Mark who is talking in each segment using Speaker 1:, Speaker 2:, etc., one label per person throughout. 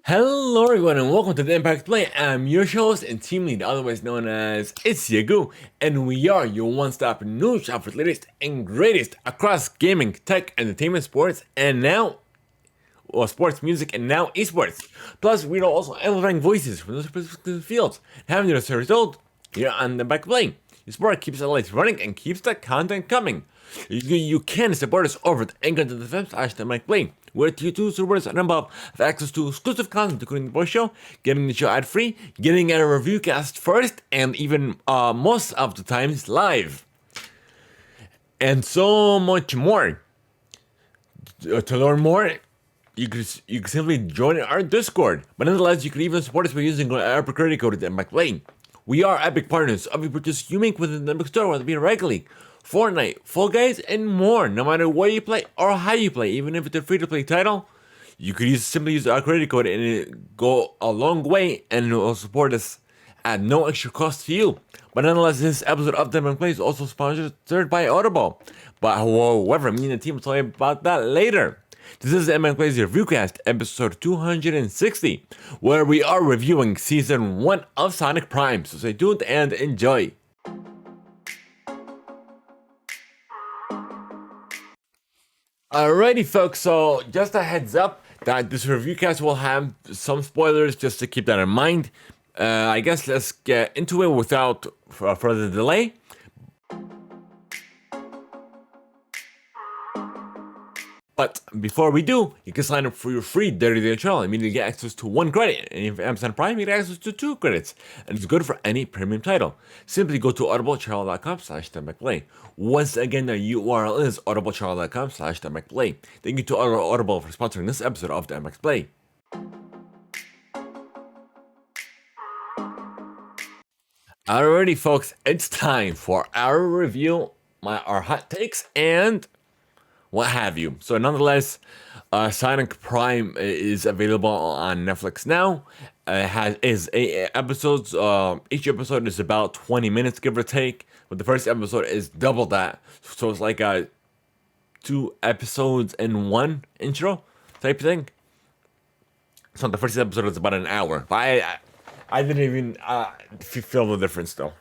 Speaker 1: Hello everyone and welcome to Theimpactplay. I'm your host and team lead, otherwise known as It's Yagu, and we are your one-stop news shop for the latest and greatest across gaming, tech, entertainment, sports, and now, sports, music, and now esports. Plus, we are also amplifying voices from those specific fields, having the result here on the Backplay. Your sport keeps the lights running and keeps the content coming. You can support us over at anchor.fm/themicplay, where tier 2 supporters and above have access to exclusive content, including the voice show, getting the show ad-free, getting a review cast first, and even most of the times live. And so much more. To learn more, you can simply join our Discord. But nonetheless, you can even support us by using our credit code at McLean. We are epic partners of the purchase you make within the Epic Store, whether it be Rocket League, Fortnite, Fall Guys, and more. No matter where you play or how you play, even if it's a free-to-play title, you could simply use our credit code and it go a long way and it will support us at no extra cost to you. But nonetheless, this episode of Them Play is also sponsored by Audible. But however, me and the team will tell you about that later. This is M Play's Reviewcast, episode 260, where we are reviewing Season 1 of Sonic Prime. So stay tuned and enjoy. Alrighty folks, so just a heads up that this reviewcast will have some spoilers, just to keep that in mind. I guess let's get into it without further delay. But before we do, you can sign up for your free 30-day trial and immediately get access to 1 credit. And if Amazon Prime, you get access to 2 credits. And it's good for any premium title. Simply go to audibletrial.com/themicplay. Once again, the URL is audibletrial.com/themicplay. Thank you to Audible for sponsoring this episode of the MX Play. Alrighty folks, it's time for our review, our hot takes, and what have you. So nonetheless, Sonic Prime is available on Netflix now. It is 8 episodes. Each episode is about 20 minutes, give or take. But the first episode is double that. So it's like 2 episodes in 1 intro type thing. So the first episode is about an hour. But I didn't even feel the difference though.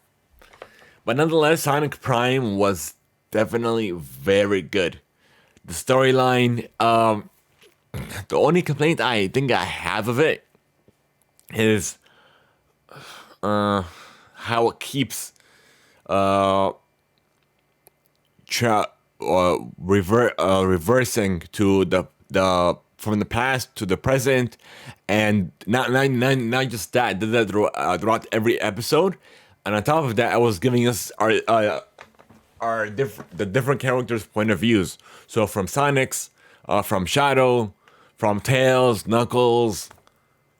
Speaker 1: But nonetheless, Sonic Prime was definitely very good. The storyline, the only complaint I think I have of it is how it keeps reversing to the from the past to the present, and not just that, did that throughout every episode. And on top of that, I was giving us the different characters' point of views. So from Sonic's, from Shadow, from Tails, Knuckles,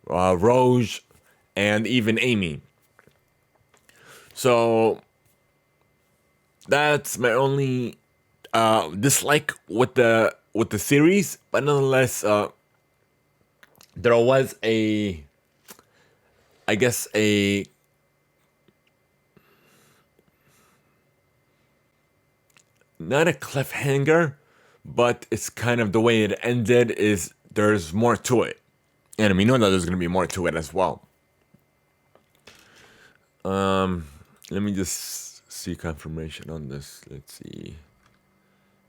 Speaker 1: Rouge, and even Amy. So that's my only dislike with the series. But nonetheless, there was a not a cliffhanger, but it's kind of the way it ended is there's more to it. And we know that there's going to be more to it as well. Let me just see confirmation on this. Let's see.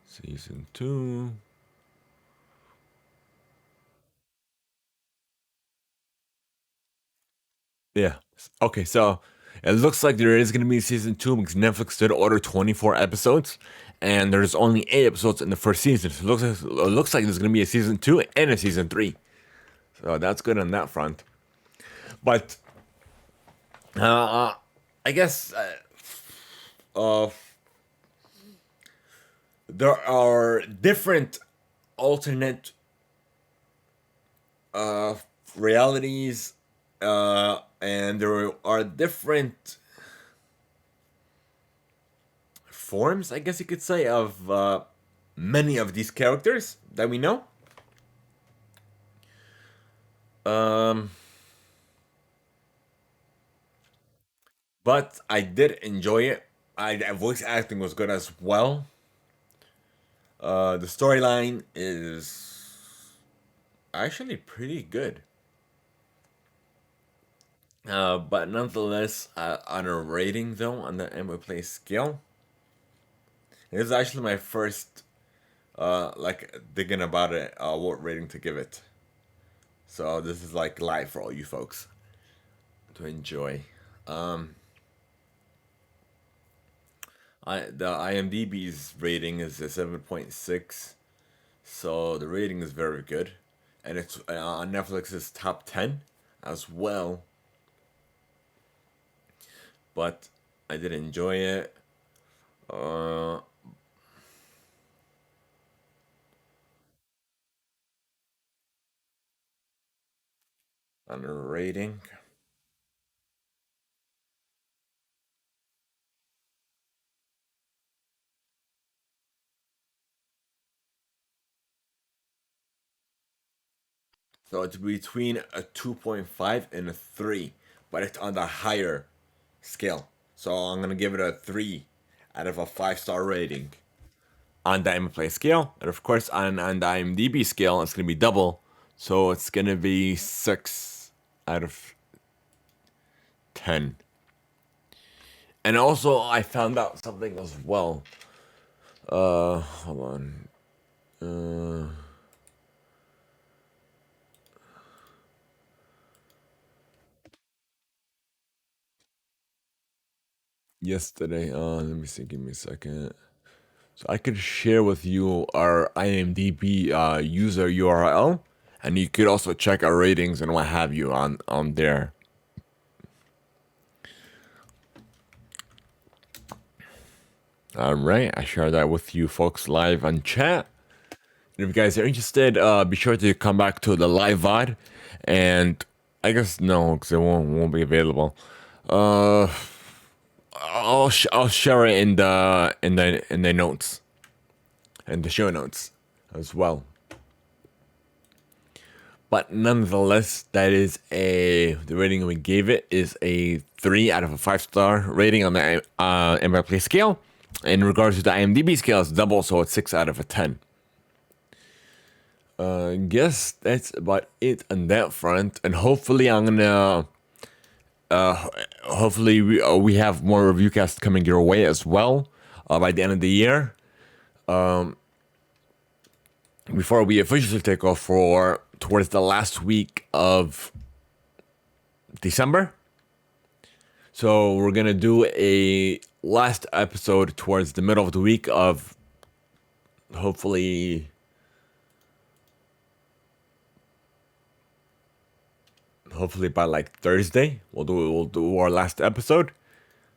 Speaker 1: Season 2. Yeah. Okay, so it looks like there is going to be season 2 because Netflix did order 24 episodes, and there's only 8 episodes in the first season. So it looks like there's going to be a season 2 and a season 3. So that's good on that front. But I guess there are different alternate realities, and there are different forms, I guess you could say, of many of these characters that we know. But I did enjoy it. Voice acting was good as well. The storyline is actually pretty good. But nonetheless, on a rating though, on the Theimpactplay scale, this is actually my first like thinking about it, what rating to give it. So this is like live for all you folks to enjoy. Um, the IMDb's rating is a 7.6, so the rating is very good, and it's on Netflix's top 10 as well. But I did enjoy it. Uh, on a rating, so it's between a 2.5 and a 3, but it's on the higher scale. So I'm gonna give it a 3 out of a 5-star rating on the Play scale, and of course on the IMDb scale, it's gonna be double. So it's gonna be 6 out of 10. And also, I found out something as well. Hold on. Yesterday, let me see. Give me a second. So I could share with you our IMDb user URL, and you could also check our ratings and what have you on there. All right, I share that with you folks live on chat. And if you guys are interested, be sure to come back to the live VOD, and I guess no, because it won't be available. I'll share it in the notes and the show notes as well. But nonetheless, the rating we gave it is a 3 out of a 5-star rating on the Play scale. In regards to the IMDb scale, it's double, so it's 6 out of a 10. Guess that's about it on that front, and hopefully I'm gonna hopefully we have more review casts coming your way as well by the end of the year, before we officially take off for towards the last week of December. So we're gonna do a last episode towards the middle of the week of hopefully by like Thursday. We'll do our last episode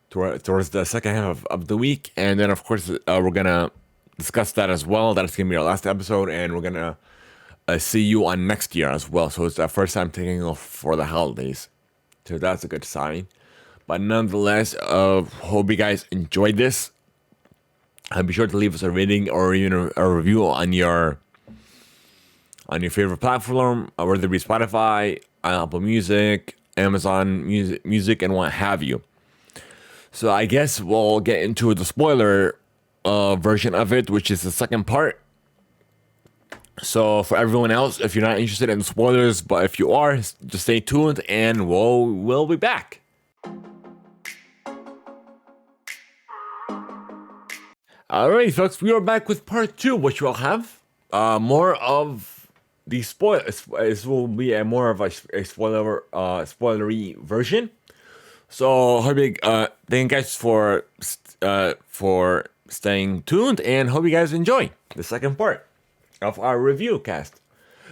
Speaker 1: towards the second half of the week, and then of course we're gonna discuss that as well. That's gonna be our last episode, and we're gonna see you on next year as well. So it's the first time taking off for the holidays, so that's a good sign. But nonetheless, hope you guys enjoyed this. Be sure to leave us a rating or even a review on your favorite platform, whether it be Spotify, Apple Music, Amazon Music, and what have you. So I guess we'll get into the spoiler version of it, which is the second part. So for everyone else, if you're not interested in spoilers, but if you are, just stay tuned, and we'll be back. Alright, folks, we are back with part 2, which will have more of the spoilers. This will be more of a spoilery version. So, hope you, thank you guys for staying tuned, and hope you guys enjoy the second part of our review cast.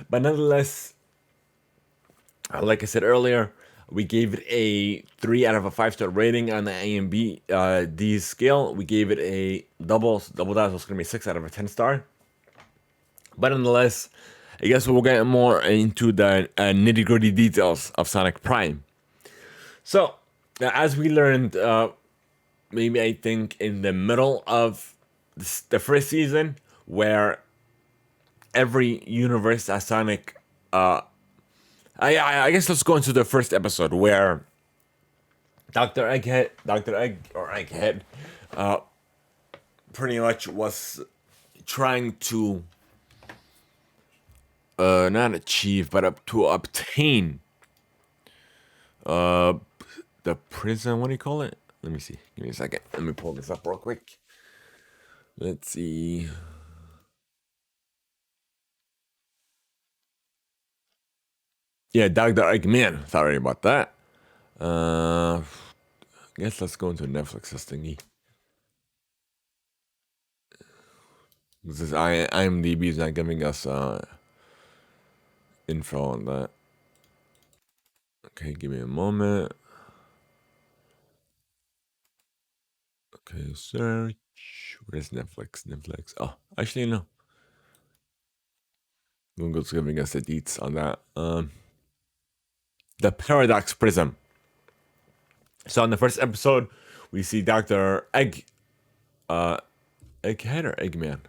Speaker 1: But nonetheless, like I said earlier, we gave it a 3 out of a 5-star rating on the IMDb scale. We gave it a double that, so it's going to be 6 out of a 10-star. But nonetheless, I guess we'll get more into the nitty-gritty details of Sonic Prime. So, as we learned, maybe I think in the middle of the first season, where every universe has Sonic, I guess let's go into the first episode where Dr. Egghead, pretty much was trying to not achieve, but to obtain the prison. What do you call it? Let me see. Give me a second. Let me pull this up real quick. Let's see. Yeah, Dr. Eggman. Sorry about that. I guess let's go into Netflix's thingy. This is IMDb is not giving us info on that. Okay, give me a moment. Okay, search. Where's Netflix? Netflix. Oh, actually no. Google's giving us the deets on that. The Paradox Prism. So in the first episode, we see Dr. Egghead or Eggman.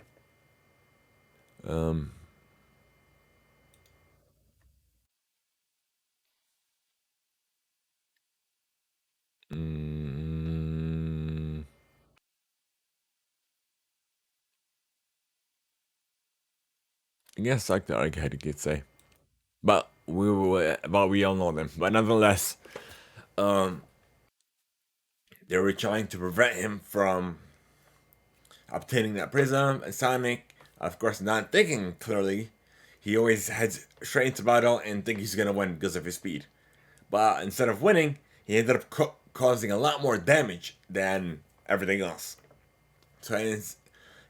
Speaker 1: I guess like the Egghead, you could say, but we all know them. But nonetheless, they were trying to prevent him from obtaining that prism. And Sonic, of course, not thinking clearly, he always heads straight into battle and think he's gonna win because of his speed. But instead of winning, he ended up causing a lot more damage than everything else. So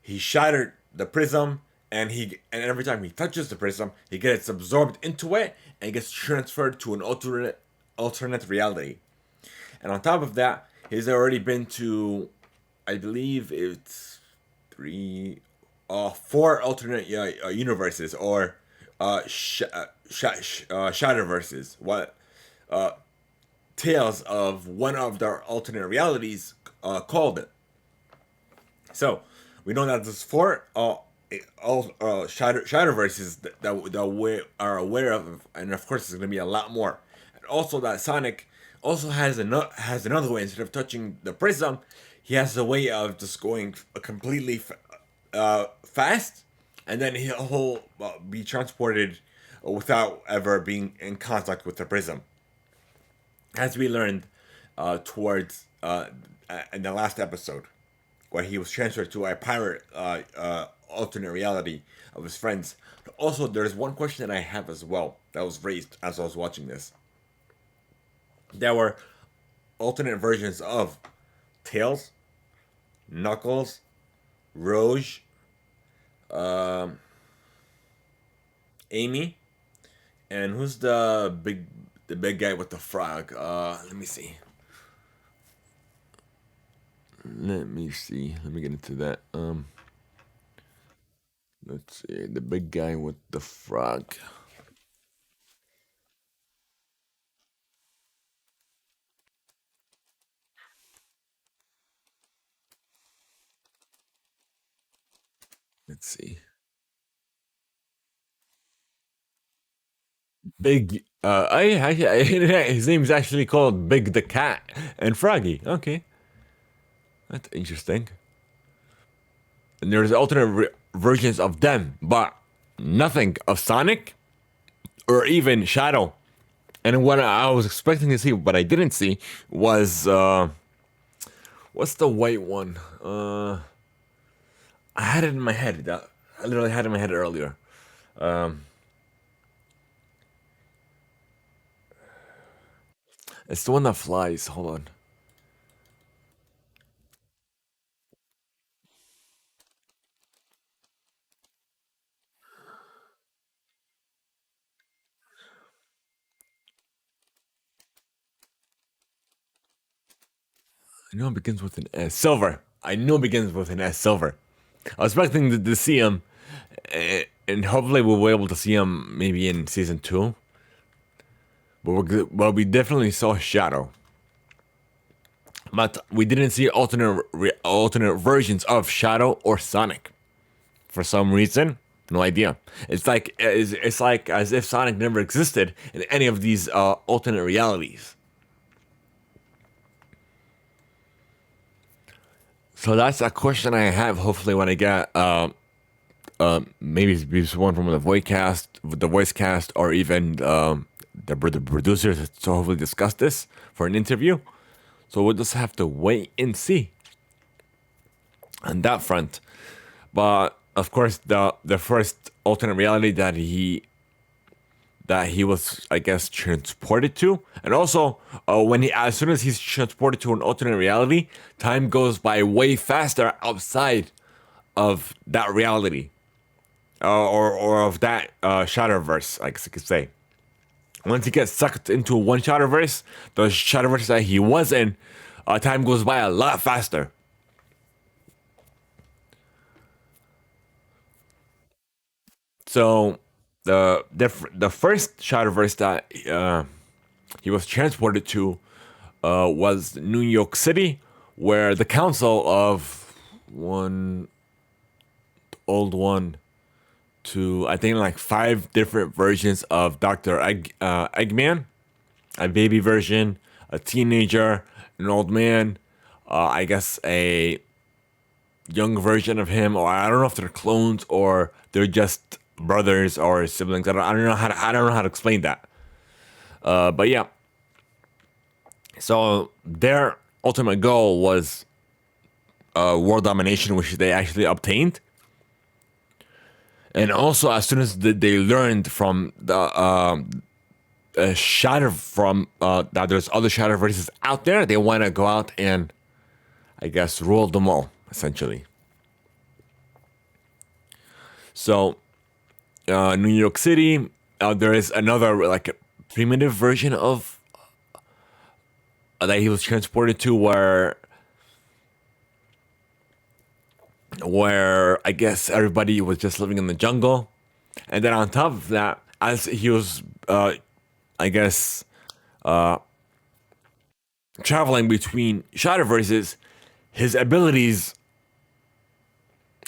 Speaker 1: he shattered the prism, and every time he touches the prism, he gets absorbed into it and gets transferred to an alternate reality. And on top of that, he's already been to, I believe it's four alternate universes, or Shatterverses. What tales of one of their alternate realities called it. So we know that there's four Shatterverses that we are aware of, and of course there's going to be a lot more. And also that Sonic also has another way. Instead of touching the prism, he has a way of just going completely fast, and then he'll be transported without ever being in contact with the prism. As we learned towards in the last episode, where he was transferred to a pirate alternate reality of his friends. Also, there's one question that I have as well that was raised as I was watching this. There were alternate versions of Tails, Knuckles, Rouge, Amy, and who's the big guy with the frog? Let me see. Let me get into that. Let's see. The big guy with the frog. Let's see. Big. His name's actually called Big the Cat and Froggy. Okay, that's interesting. And there's alternate versions of them, but nothing of Sonic or even Shadow. And what I was expecting to see, but I didn't see, was what's the white one? I had it in my head. I literally had it in my head earlier. It's the one that flies. Hold on. I know it begins with an S. Silver. I know it begins with an S. Silver. I was expecting to see him, and hopefully we'll be able to see him maybe in season 2. But we definitely saw Shadow. But we didn't see alternate versions of Shadow or Sonic. For some reason, no idea. It's like as if Sonic never existed in any of these alternate realities. So that's a question I have. Hopefully, when I get maybe it's one from the voice cast, or even the producers to hopefully discuss this for an interview. So we'll just have to wait and see on that front. But of course, the first alternate reality that he was, I guess, transported to, and also when he, as soon as he's transported to an alternate reality, time goes by way faster outside of that reality, or of that Shadowverse, I guess you could say. Once he gets sucked into one Shadowverse, the Shadowverse that he was in, time goes by a lot faster. So the first Shadowverse that he was transported to was New York City, where the council of one old one to, I think, like 5 different versions of Eggman, a baby version, a teenager, an old man, I guess a young version of him, or I don't know if they're clones or they're just brothers or siblings. I don't know how to explain that. But yeah, so their ultimate goal was world domination, which they actually obtained. And also, as soon as they learned from the shadow from that there's other shadow verses out there, they want to go out and, I guess, rule them all essentially. So, New York City, there is another like primitive version of that he was transported to, where I guess everybody was just living in the jungle, and then on top of that, as he was, I guess, traveling between Shadowverses, his abilities,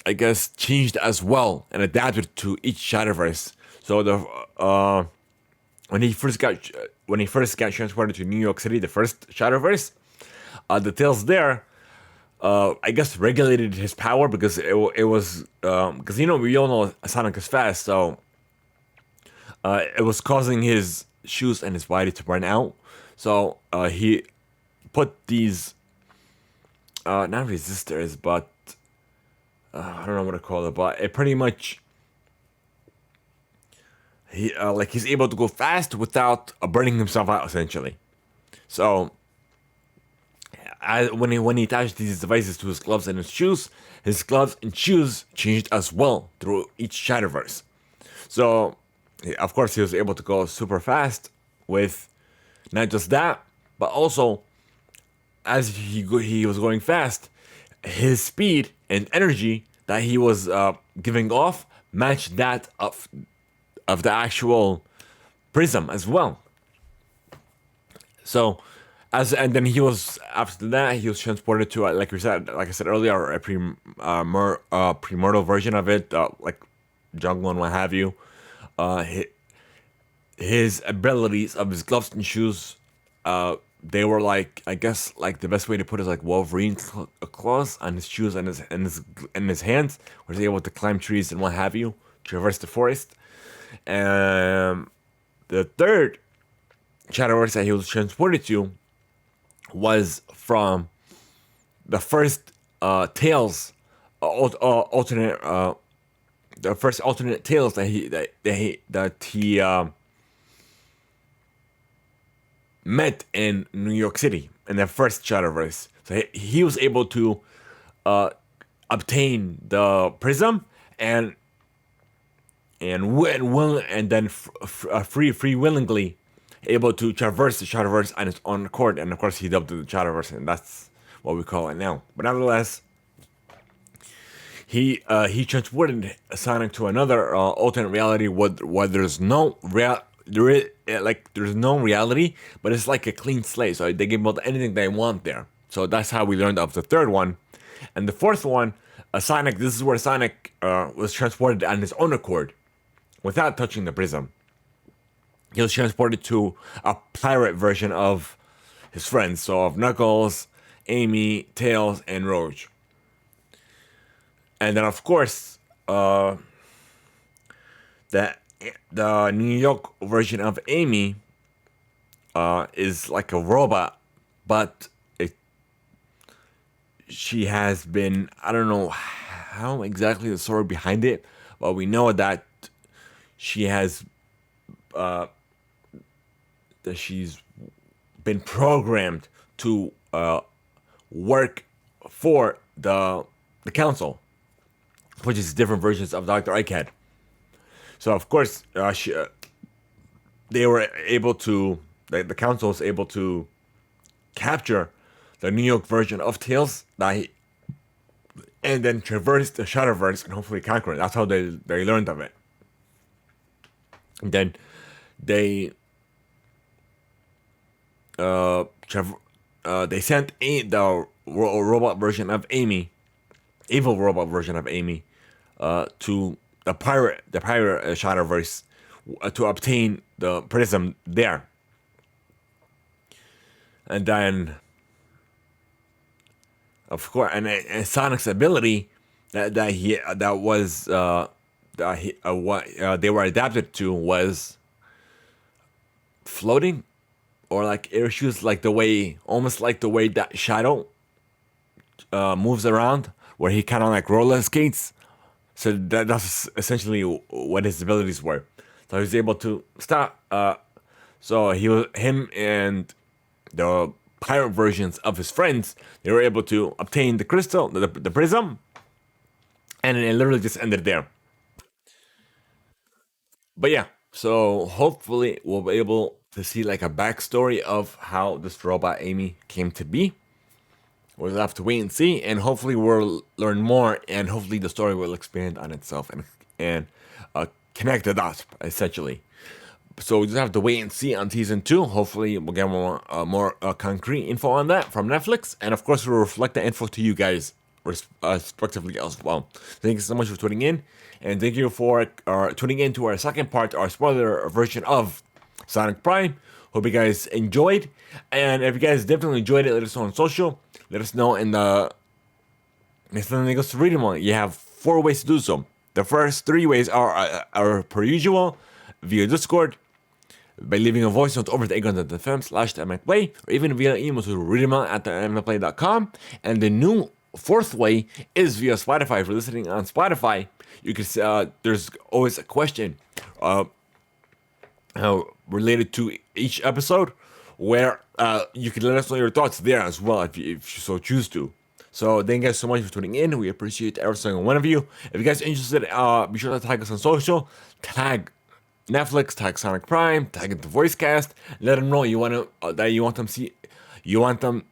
Speaker 1: I guess, changed as well and adapted to each Shadowverse. So when he first got transported to New York City, the first Shadowverse, the tales there, I guess, regulated his power because it was because we all know Sonic is fast, so it was causing his shoes and his body to burn out. So he put these not resistors, but I don't know what to call it, but it pretty much he's able to go fast without burning himself out essentially. So when he attached these devices to his gloves and his gloves and shoes changed as well through each Shadowverse. So of course he was able to go super fast with not just that, but also as he was going fast, his speed and energy that he was giving off matched that of the actual prism as well. So, and then he was, after that he was transported to, like I said earlier, a premortal version of it, like jungle and what have you. His abilities of his gloves and shoes, they were like, I guess, like the best way to put it is like Wolverine claws on his shoes and his hands, where he's able to climb trees and what have you, traverse the forest. And the third Shadowverse that he was transported to was from the first Tales alternate the first alternate Tales that he met in New York City in the first Shadowverse. So he was able to obtain the prism and then free willingly able to traverse the Shadowverse on his own accord, and of course he dubbed it the Shadowverse, and that's what we call it now. But nevertheless, he transported Sonic to another alternate reality where there's no there's no reality, but it's like a clean slate. So they give out anything they want there. So that's how we learned of the third one, and the fourth one, Sonic. This is where Sonic was transported on his own accord, without touching the prism. He was transported to a pirate version of his friends, so of Knuckles, Amy, Tails, and Roach. And then, of course, the New York version of Amy is like a robot, but she has been, I don't know how exactly the story behind it, but we know that she has that she's been programmed to work for the council, which is different versions of Dr. Eichhead. So of course, they were able to, the council was able to capture the New York version of Tails, and then traverse the Shadowverse and hopefully conquer it. That's how they learned of it. And then they they sent the robot version of Amy, evil robot version of Amy, to the pirate Shadowverse to obtain the prism there. And then, of course, and Sonic's ability what they were adapted to was floating, or like air shoes, almost like the way that Shadow moves around, where he kind of like roller skates. So that's essentially what his abilities were. So he was able to stop. So him and the pirate versions of his friends, they were able to obtain the crystal, the prism, and it literally just ended there. But yeah, so hopefully we'll be able to see like a backstory of how this robot Amy came to be. We'll have to wait and see, and hopefully we'll learn more, and hopefully the story will expand on itself and connect the dots essentially. So we just have to wait and see on season 2. Hopefully we'll get more concrete info on that from Netflix, and of course we'll reflect the info to you guys respectively as well. Thank you so much for tuning in, and thank you for tuning in to our second part, our spoiler version of Sonic Prime. Hope you guys enjoyed, and if you guys definitely enjoyed it, let us know on social. Let us know in the next time it goes to reading one. You have 4 ways to do so. The first 3 ways are per usual, via Discord, by leaving a voice note over to aegon.fm/Theimpactplay, or even via email to reademail@theimpactplay.com. And the new 4th way is via Spotify. If you're listening on Spotify, you can there's always a question related to each episode, where you can let us know your thoughts there as well if you so choose to. So thank you guys so much for tuning in. We appreciate every single one of you. If you guys are interested, be sure to tag us on social. Tag Netflix, tag Sonic Prime, tag the voice cast. Let them know you want them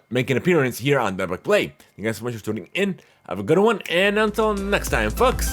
Speaker 1: make an appearance here on Theimpactplay. Thank you guys so much for tuning in. Have a good one, and until next time, folks.